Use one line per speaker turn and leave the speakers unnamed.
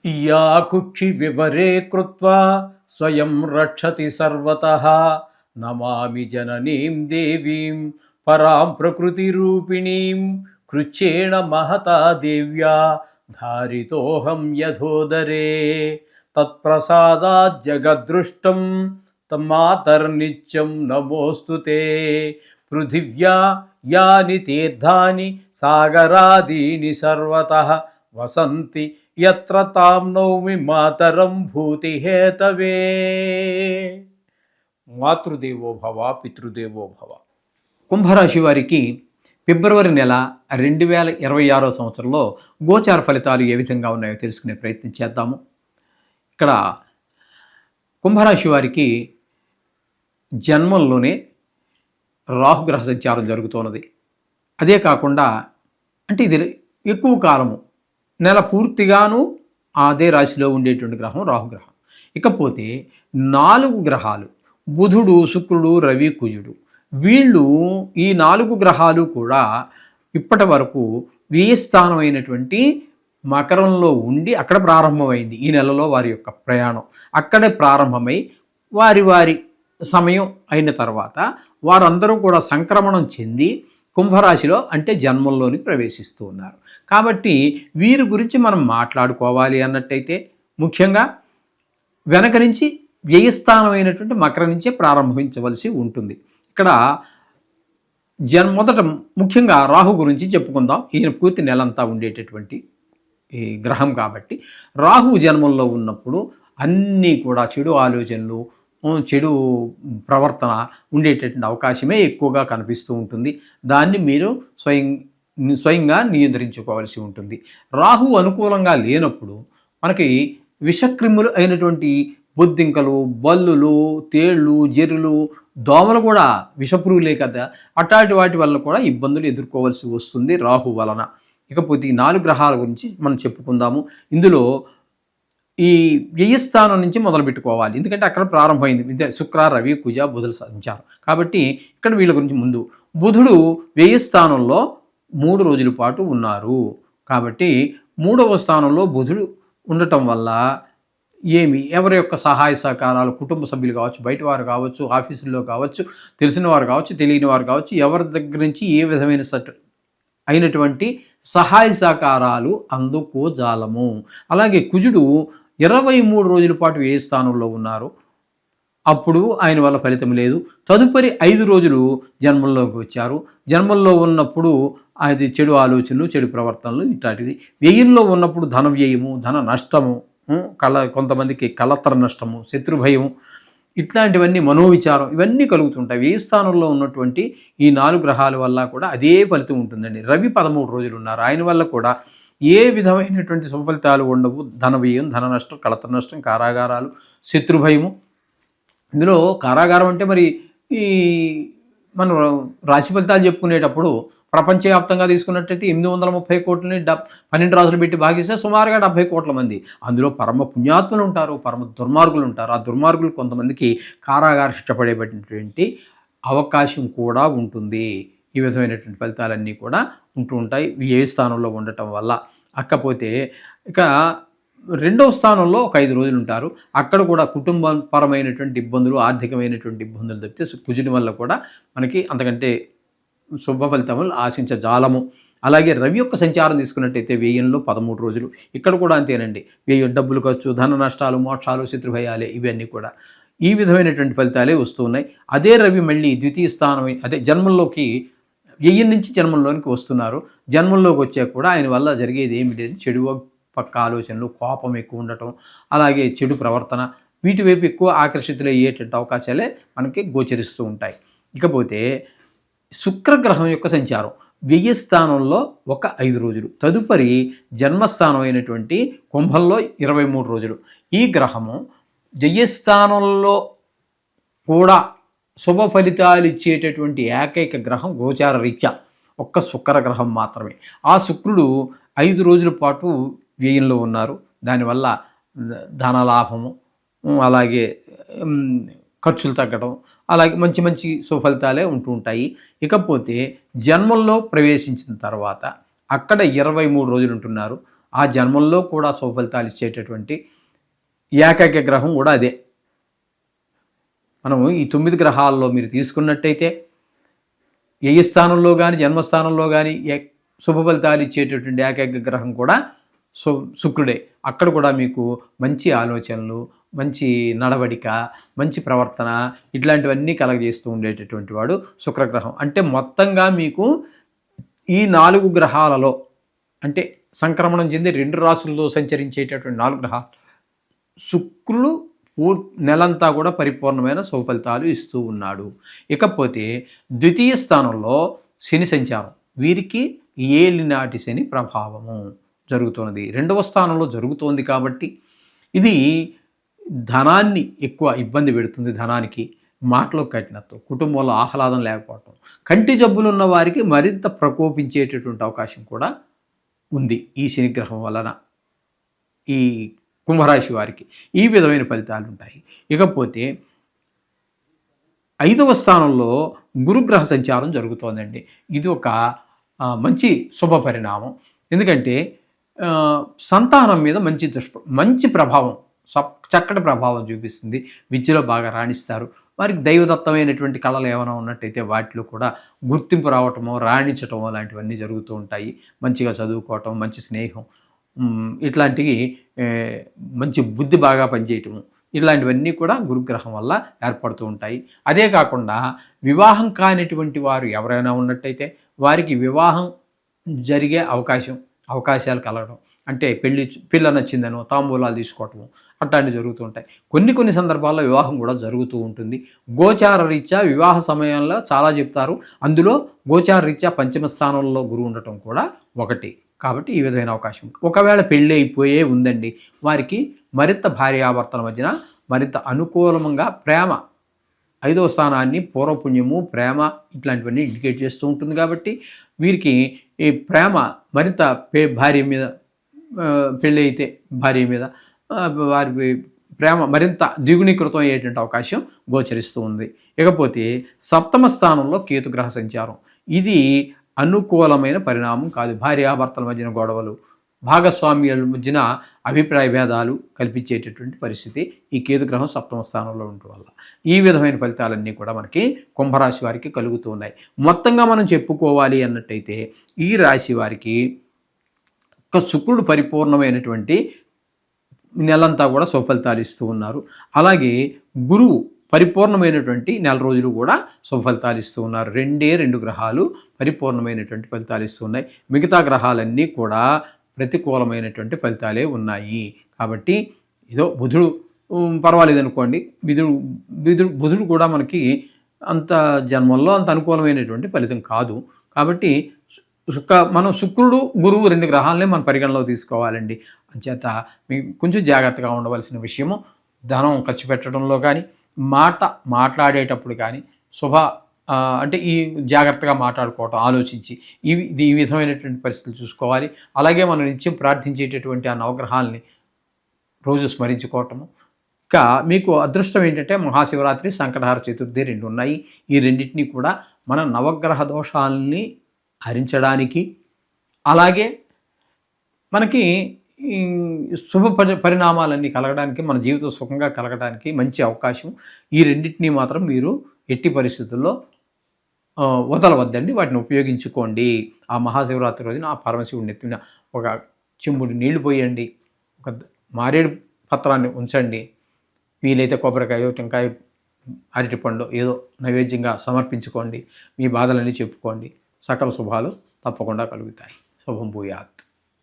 या कुक्षि विवरे कृत्वा स्वयं रक्षति सर्वतः नमामि जननीं देवीं परां प्रकृतिरूपिणीं कृच्छ्रेण महता देव्या धारितोऽहं यथोदरे तत्प्रसादात् जगद्दृष्टं तन्मातर्नित्यं नमोऽस्तु ते पृथिव्या यानि तीर्थानि सागरादीनि सर्वतः वसन्ति यत्र तां नौमि मातरं भूतिहेतवे మాతృదేవో భవ పితృదేవో భవ. కుంభరాశి వారికి ఫిబ్రవరి నెల 2026 సంవత్సరంలో గోచార ఫలితాలు ఏ విధంగా ఉన్నాయో తెలుసుకునే ప్రయత్నం చేద్దాము. ఇక్కడ కుంభరాశి వారికి జన్మంలోనే రాహుగ్రహ సంచారం జరుగుతున్నది. అదే కాకుండా అంటే ఇది ఎక్కువ కాలము నెల పూర్తిగాను అదే రాశిలో ఉండేటువంటి గ్రహం రాహుగ్రహం. ఇకపోతే 4 గ్రహాలు బుధుడు, శుక్రుడు, రవి, కుజుడు, వీళ్ళు ఈ 4 గ్రహాలు కూడా ఇప్పటి వరకు వ్యయస్థానమైనటువంటి మకరంలో ఉండి అక్కడ ప్రారంభమైంది. ఈ నెలలో వారి యొక్క ప్రయాణం అక్కడే ప్రారంభమై వారి వారి సమయం అయిన తర్వాత వారందరూ కూడా సంక్రమణం చెంది కుంభరాశిలో అంటే జన్మంలోని ప్రవేశిస్తూ ఉన్నారు. కాబట్టి వీరి గురించి మనం మాట్లాడుకోవాలి అన్నట్టయితే ముఖ్యంగా వెనక నుంచి వ్యయస్థానమైనటువంటి మకరం నుంచే ప్రారంభించవలసి ఉంటుంది. ఇక్కడ మొదట ముఖ్యంగా రాహు గురించి చెప్పుకుందాం. ఈయన పూర్తి నెలంతా ఉండేటటువంటి ఈ గ్రహం కాబట్టి రాహు జన్మంలో ఉన్నప్పుడు అన్నీ కూడా చెడు ఆలోచనలు, చెడు ప్రవర్తన ఉండేటటువంటి అవకాశమే ఎక్కువగా కనిపిస్తూ ఉంటుంది. దాన్ని మీరు స్వయంగా నియంత్రించుకోవాల్సి ఉంటుంది. రాహు అనుకూలంగా లేనప్పుడు మనకి విషక్రిములు అయినటువంటి బొద్దింకలు, బల్లులు, తేళ్ళు, జెర్రులు, దోమలు కూడా విషపురుగులే కదా, అట్లాంటి వాటి వల్ల కూడా ఇబ్బందులు ఎదుర్కోవాల్సి వస్తుంది రాహు వలన. ఇకపోతే ఈ 4 గ్రహాల గురించి మనం చెప్పుకుందాము. ఇందులో ఈ వ్యయస్థానం నుంచి మొదలు పెట్టుకోవాలి, ఎందుకంటే అక్కడ ప్రారంభమైంది శుక్ర, రవి, కుజ, బుధుల సంచారం. కాబట్టి ఇక్కడ వీళ్ళ గురించి ముందు బుధుడు వ్యయస్థానంలో 3 రోజుల పాటు ఉన్నారు. కాబట్టి 3వ స్థానంలో బుధుడు ఉండటం వల్ల ఎవరి యొక్క సహాయ సహకారాలు, కుటుంబ సభ్యులు కావచ్చు, బయట వారు కావచ్చు, ఆఫీసుల్లో కావచ్చు, తెలిసిన వారు కావచ్చు, తెలియని వారు కావచ్చు, ఎవరి దగ్గర నుంచి ఏ విధమైన అయినటువంటి సహాయ సహకారాలు అందుకోజాలము. అలాగే కుజుడు 23 రోజుల పాటు ఏ స్థానంలో ఉన్నారు, అప్పుడు ఆయన వల్ల ఫలితం లేదు. తదుపరి 5 రోజులు జన్మంలోకి వచ్చారు. జన్మంలో ఉన్నప్పుడు అది చెడు ఆలోచనలు, చెడు ప్రవర్తనలు ఇట్లాంటివి. వ్యయంలో ఉన్నప్పుడు ధన వ్యయము, ధన నష్టము, కొంతమందికి కలత్ర నష్టము, శత్రుభయము, ఇట్లాంటివన్నీ మనోవిచారం ఇవన్నీ కలుగుతుంటాయి. వ్యయ స్థానంలో ఉన్నటువంటి ఈ 4 గ్రహాల వల్ల కూడా అదే ఫలితం ఉంటుందండి. రవి 13 రోజులు ఉన్నారు. ఆయన వల్ల కూడా ఏ విధమైనటువంటి సుఫలితాలు ఉండవు. ధన వ్యయం, ధన నష్టం, కలత్ర నష్టం, కారాగారాలు, శత్రుభయము. ఇందులో కారాగారం అంటే మరి ఈ మనం రాశి ఫలితాలు చెప్పుకునేటప్పుడు ప్రపంచవ్యాప్తంగా తీసుకున్నట్టయితే 830 కోట్లని 12 రాజులు పెట్టి భాగిస్తే సుమారుగా 70 కోట్ల మంది. అందులో పరమ పుణ్యాత్ములు ఉంటారు, పరమ దుర్మార్గులు ఉంటారు. ఆ దుర్మార్గులు కొంతమందికి కారాగార శిక్ష పడేటటువంటి అవకాశం కూడా ఉంటుంది. ఈ విధమైనటువంటి ఫలితాలన్నీ కూడా ఉంటూ ఉంటాయి ఏ స్థానంలో ఉండటం వల్ల. అక్కపోతే ఇక 2వ స్థానంలో ఒక 5 రోజులు ఉంటారు. అక్కడ కూడా కుటుంబపరమైనటువంటి ఇబ్బందులు, ఆర్థికమైనటువంటి ఇబ్బందులు తప్పితే కుజుని వల్ల కూడా మనకి అంతకంటే శుభ ఫలితములు ఆశించజాలము. అలాగే రవి యొక్క సంచారం తీసుకున్నట్టయితే వ్యయంలో 13 రోజులు. ఇక్కడ కూడా అంతేనండి. వ్యయం, డబ్బులు ఖర్చు, ధన నష్టాలు, మోక్షాలు, శత్రుభయాలే ఇవన్నీ కూడా ఈ విధమైనటువంటి ఫలితాలే వస్తూ ఉన్నాయి. అదే రవి మళ్ళీ ద్వితీయ స్థానం అదే జన్మంలోకి వ్యయం నుంచి జన్మంలోనికి వస్తున్నారు. జన్మంలోకి వచ్చాక కూడా ఆయన వల్ల జరిగేది ఏమి లేదు. చెడు పక్క ఆలోచనలు, కోపం ఎక్కువ ఉండటం, అలాగే చెడు ప్రవర్తన, వీటి వైపు ఎక్కువ ఆకర్షితులయ్యేటట్టు అవకాశాలే మనకి గోచరిస్తూ ఉంటాయి. ఇకపోతే శుక్రగ్రహం యొక్క సంచారం వ్యయస్థానంలో ఒక 5 రోజులు. తదుపరి జన్మస్థానం అయినటువంటి కుంభంలో 23 రోజులు. ఈ గ్రహము వ్యయస్థానంలో కూడా శుభ ఫలితాలు ఇచ్చేటటువంటి ఏకైక గ్రహం గోచార రీత్యా ఒక్క శుక్రగ్రహం మాత్రమే. ఆ శుక్రుడు 5 రోజుల పాటు వ్యయంలో ఉన్నారు. దానివల్ల ధనలాభము, అలాగే ఖర్చులు తగ్గడం, అలాగే మంచి మంచి సుఫలితాలే ఉంటూ ఉంటాయి. ఇకపోతే జన్మంలో ప్రవేశించిన తర్వాత అక్కడ 23 రోజులు ఉంటున్నారు. ఆ జన్మల్లో కూడా శుభ ఫలితాలు ఇచ్చేటటువంటి ఏకైక గ్రహం కూడా అదే. మనము ఈ 9 గ్రహాల్లో మీరు తీసుకున్నట్టయితే ఏ స్థానంలో కానీ జన్మస్థానంలో కానీ శుభ ఫలితాలు ఇచ్చేటటువంటి ఏకైక గ్రహం కూడా శుక్రుడే. అక్కడ కూడా మీకు మంచి ఆలోచనలు, మంచి నడవడిక, మంచి ప్రవర్తన ఇట్లాంటివన్నీ కలగజేస్తూ ఉండేటటువంటి వాడు శుక్రగ్రహం. అంటే మొత్తంగా మీకు ఈ 4 గ్రహాలలో, అంటే సంక్రమణం చెంది 2 రాశుల్లో సంచరించేటటువంటి 4 గ్రహాలు, శుక్రుడు నెలంతా కూడా పరిపూర్ణమైన శుభ ఫలితాలు ఇస్తూ ఉన్నాడు. ఇకపోతే ద్వితీయ స్థానంలో శని సంచారం, వీరికి ఏలినాటి శని ప్రభావము జరుగుతున్నది. 2వ స్థానంలో జరుగుతోంది కాబట్టి ఇది ధనాన్ని ఎక్కువ ఇబ్బంది పెడుతుంది. ధనానికి, మాటలో కఠినత్వం, కుటుంబంలో ఆహ్లాదం లేకపోవటం, కంటి జబ్బులు ఉన్న వారికి మరింత ప్రకోపించేటటువంటి అవకాశం కూడా ఉంది ఈ శనిగ్రహం వలన ఈ కుంభరాశి వారికి. ఈ విధమైన ఫలితాలు ఉంటాయి. ఇకపోతే 5వ స్థానంలో గురుగ్రహ సంచారం జరుగుతోందండి. ఇది ఒక మంచి శుభ పరిణామం. ఎందుకంటే సంతానం మీద మంచి ప్రభావం, చక్కటి ప్రభావం చూపిస్తుంది. విద్యలో బాగా రాణిస్తారు. వారికి దైవదత్తమైనటువంటి కళలు ఏమైనా ఉన్నట్టయితే వాటిలో కూడా గుర్తింపు రావటమో, రాణించటమో లాంటివన్నీ జరుగుతూ ఉంటాయి. మంచిగా చదువుకోవటం, మంచి స్నేహం, ఇట్లాంటివి, మంచి బుద్ధి బాగా పనిచేయటము, ఇలాంటివన్నీ కూడా గురుగ్రహం వల్ల ఏర్పడుతూ ఉంటాయి. అదే కాకుండా వివాహం కానిటువంటి వారు ఎవరైనా ఉన్నట్టయితే వారికి వివాహం జరిగే అవకాశాలు కలగడం, అంటే పిల్ల నచ్చిందనో తాంబూలాలు తీసుకోవటము అట్లాంటివి జరుగుతూ ఉంటాయి. కొన్ని సందర్భాల్లో వివాహం కూడా జరుగుతూ ఉంటుంది. గోచార రీత్యా వివాహ సమయంలో చాలా చెప్తారు. అందులో గోచార రీత్యా పంచమ స్థానంలో గురువు ఉండటం కూడా ఒకటి. కాబట్టి ఈ విధమైన అవకాశం. ఒకవేళ పెళ్ళి అయిపోయే ఉందండి, వారికి మరింత భార్యాభర్తల మధ్యన మరింత అనుకూలంగా ప్రేమ, 5వ స్థానాన్ని పూర్వపుణ్యము, ప్రేమ ఇట్లాంటివన్నీ ఇండికేట్ చేస్తూ ఉంటుంది. కాబట్టి వీరికి ఈ ప్రేమ మరింత భార్య మీద, పెళ్ళి అయితే భార్య మీద వారి ప్రేమ మరింత ద్విగుణీకృతం అయ్యేటువంటి అవకాశం గోచరిస్తూ ఉంది. ఇకపోతే 7వ స్థానంలో కేతుగ్రహ సంచారం, ఇది అనుకూలమైన పరిణామం కాదు. భార్యాభర్తల మధ్యన గొడవలు, భాగస్వామ్యాల మధ్యన అభిప్రాయ భేదాలు కల్పించేటటువంటి పరిస్థితి ఈ కేతుగ్రహం 7వ స్థానంలో ఉండటం వల్ల ఈ విధమైన ఫలితాలన్నీ కూడా మనకి కుంభరాశి వారికి కలుగుతూ ఉన్నాయి. మొత్తంగా మనం చెప్పుకోవాలి అన్నట్టయితే ఈ రాశి వారికి ఒక శుక్రుడు పరిపూర్ణమైనటువంటి నెలంతా కూడా సుఫలితాలు ఇస్తూ ఉన్నారు. అలాగే గురువు పరిపూర్ణమైనటువంటి నెల రోజులు కూడా శుభఫలితాలు ఇస్తూ ఉన్నారు. 2 గ్రహాలు పరిపూర్ణమైనటువంటి ఫలితాలు ఇస్తూ ఉన్నాయి. మిగతా గ్రహాలన్నీ కూడా ప్రతికూలమైనటువంటి ఫలితాలే ఉన్నాయి. కాబట్టి ఏదో బుధుడు పర్వాలేదు అనుకోండి, బుధుడు కూడా మనకి అంత జన్మల్లో అంత అనుకూలమైనటువంటి ఫలితం కాదు. కాబట్టి మనం శుక్రుడు, గురువు 2 గ్రహాలనే మనం పరిగణలో తీసుకోవాలండి. అంచేత మీకు కొంచెం జాగ్రత్తగా ఉండవలసిన విషయము ధనం ఖర్చు పెట్టడంలో కానీ, మాట్లాడేటప్పుడు కానీ అంటే ఈ జాగ్రత్తగా మాట్లాడుకోవటం ఆలోచించి ఈ విధమైనటువంటి పరిస్థితులు చూసుకోవాలి. అలాగే మనం నిత్యం ప్రార్థించేటటువంటి ఆ నవగ్రహాలని రోజు స్మరించుకోవటము. ఇంకా మీకు అదృష్టం ఏంటంటే మహాశివరాత్రి, సంకటహార చతుర్థి 2 ఉన్నాయి. ఈ రెండింటినీ కూడా మన నవగ్రహ దోషాలని హరించడానికి, అలాగే మనకి శుభ పరిణామాలన్నీ కలగడానికి, మన జీవితం సుఖంగా కలగడానికి మంచి అవకాశం. ఈ రెండింటినీ మాత్రం మీరు ఎట్టి పరిస్థితుల్లో వదలవద్దండి, వాటిని ఉపయోగించుకోండి. ఆ మహాశివరాత్రి రోజున ఆ పరమశివుడిని ఎత్తిన ఒక చెంబుడి నీళ్లు పోయండి, ఒక మారేడు పత్రాన్ని ఉంచండి, వీలైతే కొబ్బరికాయ, టెంకాయ, అరటిపండు ఏదో నైవేద్యంగా సమర్పించుకోండి. మీ బాధలన్నీ చెప్పుకోండి. సకల శుభాలు తప్పకుండా కలుగుతాయి. శుభం భూయాత్.